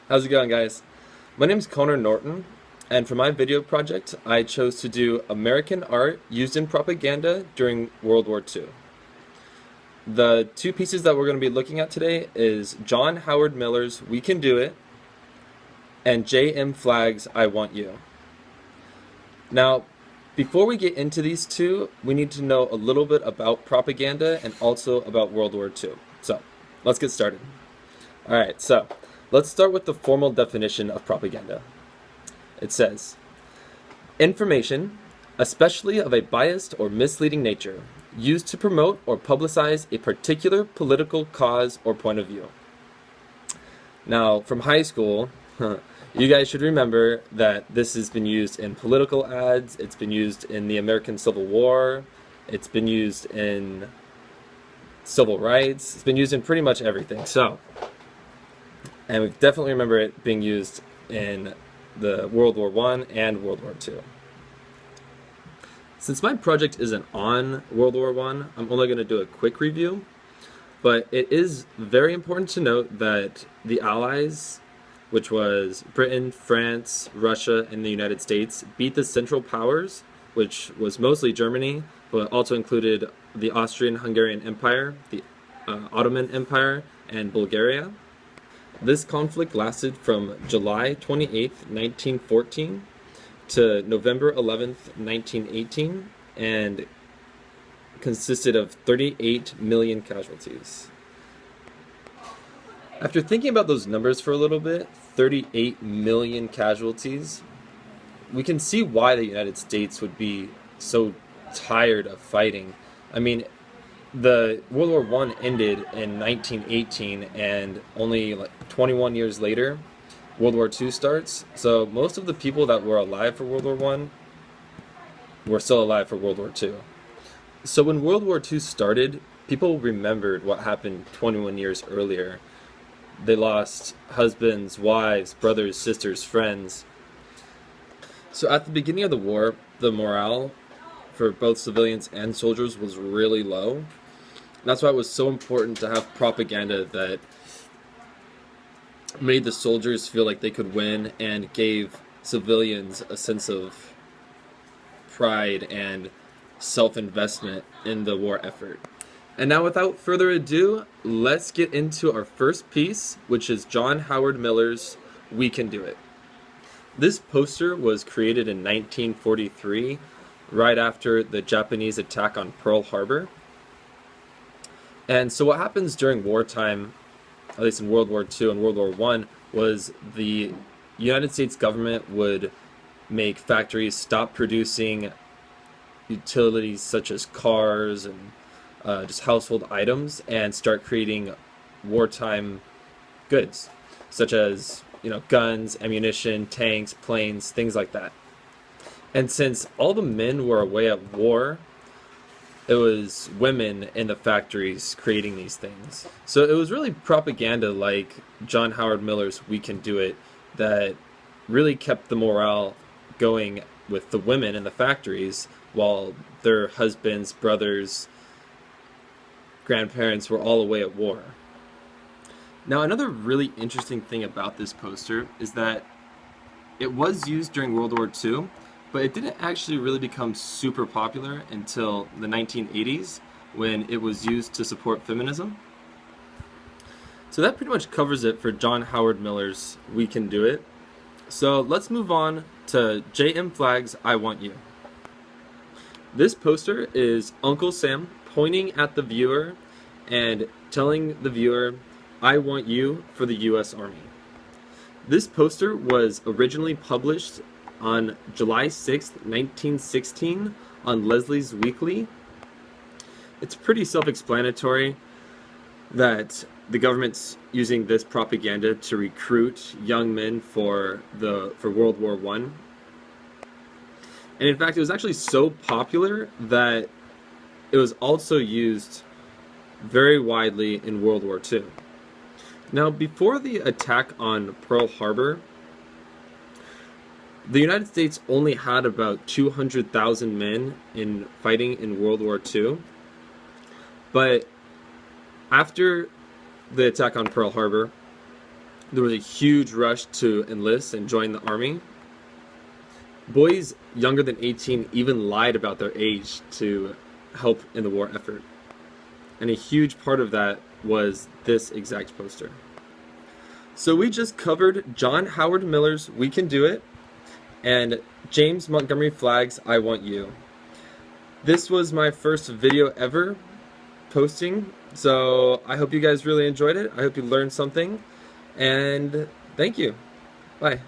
How's it going, guys? My name is Connor Norton, and for my video project, I chose to do American art used in propaganda during World War II. The two pieces that we're going to be looking at today is John Howard Miller's We Can Do It and J.M. Flagg's I Want You. Now, before we get into these two, we need to know a little bit about propaganda and also about World War II. So, let's get started. Alright, so let's start with the formal definition of propaganda. It says, information, especially of a biased or misleading nature, used to promote or publicize a particular political cause or point of view. Now, from high school, you guys should remember that this has been used in political ads, it's been used in the American Civil War, it's been used in civil rights, it's been used in pretty much everything. And we definitely remember it being used in the World War I and World War II. Since my project isn't on World War I, I'm only going to do a quick review, but it is very important to note that the Allies, which was Britain, France, Russia, and the United States, beat the Central Powers, which was mostly Germany, but also included the Austrian-Hungarian Empire, the Ottoman Empire, and Bulgaria. This conflict lasted from July 28th, 1914 to November 11th, 1918, and consisted of 38 million casualties. After thinking about those numbers for a little bit, 38 million casualties, we can see why the United States would be so tired of fighting. I mean, the World War I ended in 1918, and only like 21 years later, World War II starts. So most of the people that were alive for World War I were still alive for World War II. So when World War II started, people remembered what happened 21 years earlier. They lost husbands, wives, brothers, sisters, friends. So at the beginning of the war, the morale for both civilians and soldiers was really low. That's why it was so important to have propaganda that made the soldiers feel like they could win and gave civilians a sense of pride and self-investment in the war effort. And now, without further ado, let's get into our first piece, which is John Howard Miller's We Can Do It. This poster was created in 1943, right after the Japanese attack on Pearl Harbor. And so what happens during wartime, at least in World War II and World War I, was the United States government would make factories stop producing utilities such as cars and just household items and start creating wartime goods, such as guns, ammunition, tanks, planes, things like that. And since all the men were away at war, it was women in the factories creating these things. So it was really propaganda like John Howard Miller's We Can Do It that really kept the morale going with the women in the factories while their husbands, brothers, grandparents were all away at war. Now, another really interesting thing about this poster is that it was used during World War II, but it didn't actually really become super popular until the 1980s when it was used to support feminism. So that pretty much covers it for John Howard Miller's We Can Do It. So let's move on to J.M. Flagg's I Want You. This poster is Uncle Sam pointing at the viewer and telling the viewer, I want you for the U.S. Army. This poster was originally published on July 6th, 1916 on Leslie's Weekly. It's pretty self-explanatory that the government's using this propaganda to recruit young men for World War I. And in fact, it was actually so popular that it was also used very widely in World War II. Now, before the attack on Pearl Harbor, the United States only had about 200,000 men fighting in World War II. But after the attack on Pearl Harbor, there was a huge rush to enlist and join the army. Boys younger than 18 even lied about their age to help in the war effort. And a huge part of that was this exact poster. So we just covered John Howard Miller's We Can Do It and James Montgomery Flagg's I Want You. This was my first video ever posting, so I hope you guys really enjoyed it. I hope you learned something, and thank you. Bye.